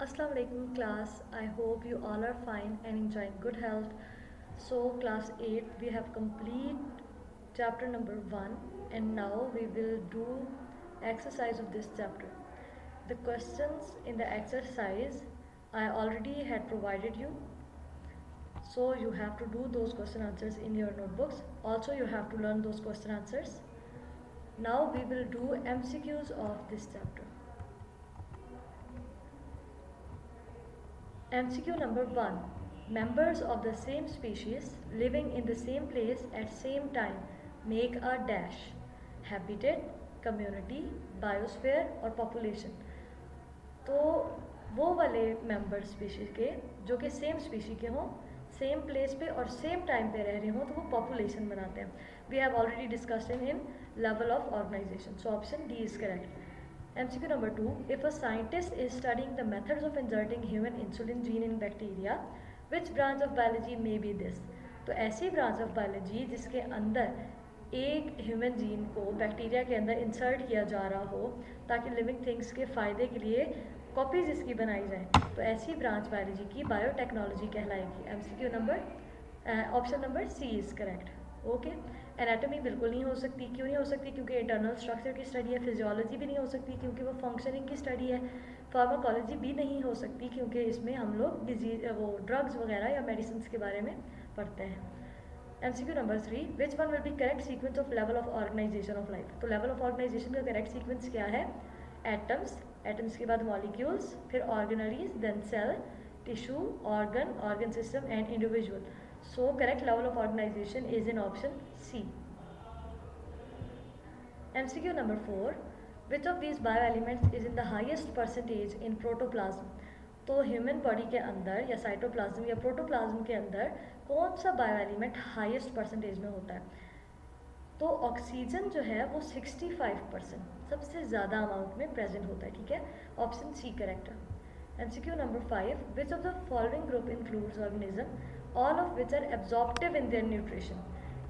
Assalamu alaikum class. I hope you all are fine and enjoying good health. So class 8 we have complete chapter number 1 and now we will do exercise of this chapter. The questions in the exercise I already had provided you. So you have to do those question answers in your notebooks. Also you have to learn those question answers. Now we will do MCQs of this chapter. MCQ number 1. Members of the same species living in the same place at same time make a dash. Habitat, community, biosphere और population. तो वो वाले member species के जो कि same species के हों, same place पे और सेम टाइम पे रह रहे हों, तो वो पॉपुलेशन बनाते हैं. We have already discussed in level of organisation. So option D is correct. MCQ number 2. If a scientist is studying the methods of inserting human insulin gene in bacteria, which branch of biology may be this? तो ऐसी branch of biology जिसके अंदर एक human gene को bacteria के अंदर insert किया जा रहा हो ताकि लिविंग थिंग्स के फ़ायदे के लिए कॉपीज इसकी बनाई जाए, तो ऐसी ब्रांच बायोलॉजी की बायोटेक्नोलॉजी कहलाएगी. MCQ number option number C is correct. Okay. Anatomy बिल्कुल नहीं हो सकती. क्यों नहीं हो सकती? क्योंकि इंटरनल स्ट्रक्चर की स्टडी है. फिजियोलॉजी भी नहीं हो सकती क्योंकि वो फंक्शनिंग की स्टडी है. फार्माकोलॉजी भी नहीं हो सकती क्योंकि इसमें हम लोग डिजीज वो ड्रग्स वगैरह या मेडिसिन के बारे में पढ़ते हैं. MCQ number 3. Which one will be correct sequence of level of organisation of life? तो लेवल ऑफ ऑर्गेनाइजेशन का करेक्ट सीक्वेंस क्या है? एटम्स, एटम्स के बाद मॉलिक्यूल्स, फिर organelles, then cell, tissue, organ system and individual. So correct level of organization is in option C. MCQ number 4. Which of these bioelements is in the highest percentage in protoplasm? तो human body के अंदर या cytoplasm या protoplasm के अंदर कौन सा bio element highest percentage में होता है? तो ऑक्सीजन जो है वो 65% सबसे ज़्यादा अमाउंट में प्रेजेंट होता है. ठीक है, ऑप्शन सी करेक्ट है. MCQ number 5. Which of the following group includes organism all of which are absorptive in their nutrition?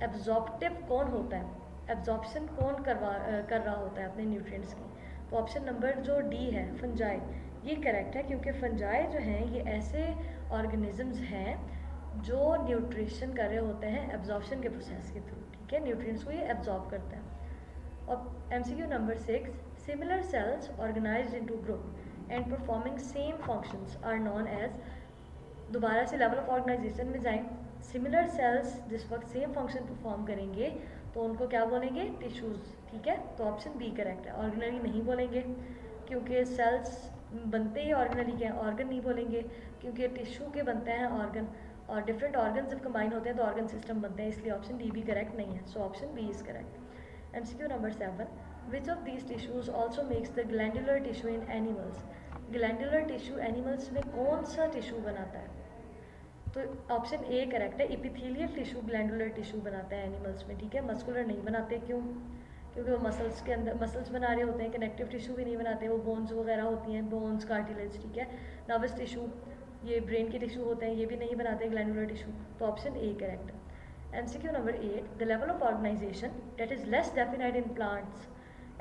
Absorptive कौन होता है? एब्जॉर्प्शन कौन कर रहा होता है अपने न्यूट्रिएंट्स की? तो ऑप्शन नंबर जो डी है, फंजाई, ये करेक्ट है क्योंकि फंजाई जो हैं ये ऐसे ऑर्गेनिजम्स हैं जो न्यूट्रिशन कर रहे होते हैं एब्जॉर्प्शन के प्रोसेस के थ्रू. ठीक है, न्यूट्रिएंट्स को ये एब्जॉर्ब करते हैं. और MCQ number 6. Similar cells organised into group and performing same functions are known as. दोबारा से लेवल ऑफ ऑर्गेनाइजेशन में जाएं. सिमिलर सेल्स जिस वक्त सेम फंक्शन परफॉर्म करेंगे तो उनको क्या बोलेंगे? टिश्यूज़. ठीक है, तो ऑप्शन बी करेक्ट है. ऑर्गेनरी नहीं बोलेंगे क्योंकि सेल्स बनते ही ऑर्गेनरी के हैं. ऑर्गन नहीं बोलेंगे क्योंकि टिश्यू के बनते हैं ऑर्गन, और डिफरेंट ऑर्गन जब कंबाइन होते हैं तो ऑर्गन सिस्टम बनते हैं, इसलिए ऑप्शन डी भी करेक्ट नहीं है. So option B is correct. MCQ number 7. Which of these tissues also makes the glandular tissue in animals? Glandular tissue animals में कौन सा टिश्यू बनाता है? तो ऑप्शन ए करेक्ट है. इपिथेलियल टिश्यू ग्लैंडुलर टिश्यू बनाता है एनिमल्स में. ठीक है, मस्कुलर नहीं बनाते. क्यों? क्योंकि वो मसल्स के अंदर मसल्स बना रहे होते हैं. कनेक्टिव टिश्यू भी नहीं बनाते, वो बोन्स वगैरह होती हैं, बोन्स, कार्टिलेज. ठीक है, नर्वस टिश्यू, ये ब्रेन के टिश्यू होते हैं, ये भी नहीं बनाते ग्लैंडुलर टिश्यू. तो ऑप्शन ए करेक्ट है. MCQ number 8. The level of organisation that is less definite in plants.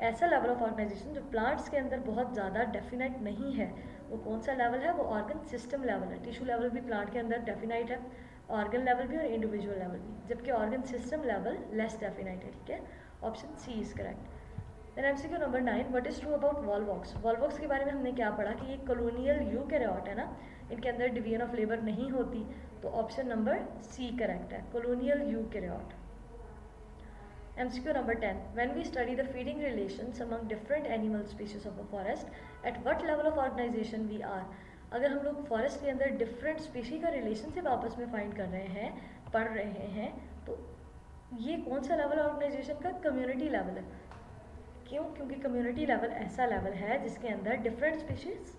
ऐसा लेवल ऑफ ऑर्गेनाइजेशन जो प्लांट्स के अंदर बहुत ज़्यादा डेफिनाइट नहीं है, वो कौन सा लेवल है? वो ऑर्गन सिस्टम लेवल है. टिश्यू लेवल भी प्लांट के अंदर डेफिनाइट है, ऑर्गन लेवल भी और इंडिविजुअल लेवल भी, जबकि organ system level less definite है. ठीक है, option C is correct. Then MCQ number 9. What is true about volvox? Volvox के बारे में हमने क्या पढ़ा कि ये कॉलोनियल यूकैरियोट है ना, इनके अंदर डिवीजन ऑफ लेबर नहीं होती. तो ऑप्शन नंबर सी करेक्ट है, colonial eukaryote. MCQ number 10. When we study the feeding relations among different animal species of a forest, at what level of organization we are? अगर हम लोग forest के अंदर different species का relationship आपस में find कर रहे हैं, पढ़ रहे हैं, तो ये कौन सा लेवल ऑर्गेनाइजेशन का? कम्युनिटी लेवल है. क्यों? क्योंकि कम्युनिटी लेवल ऐसा लेवल है जिसके अंदर डिफरेंट स्पीशीज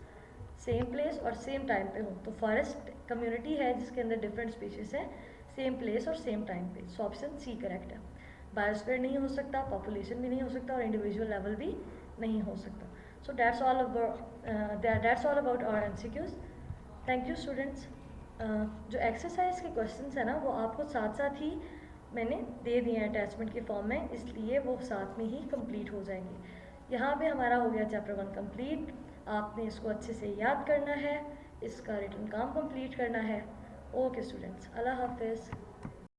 सेम प्लेस और सेम टाइम पे हो. तो फॉरेस्ट कम्युनिटी है जिसके अंदर डिफरेंट स्पीशीज हैं, सेम प्लेस और सेम टाइम पे. सो ऑप्शन सी करेक्ट है. बायोस्फीयर नहीं हो सकता, पॉपुलेशन भी नहीं हो सकता और इंडिविजुअल लेवल भी नहीं हो सकता. So that's all about our MCQs. Thank you students. जो एक्सरसाइज के क्वेश्चंस हैं ना वो आपको साथ साथ ही मैंने दे दिए हैं अटैचमेंट के फॉर्म में, इसलिए वो साथ में ही कंप्लीट हो जाएंगे. यहाँ पे हमारा हो गया चैप्टर 1 कंप्लीट. आपने इसको अच्छे से याद करना है, इसका रिटन काम कंप्लीट करना है। ओके स्टूडेंट्स, अल्लाह हाफिज़।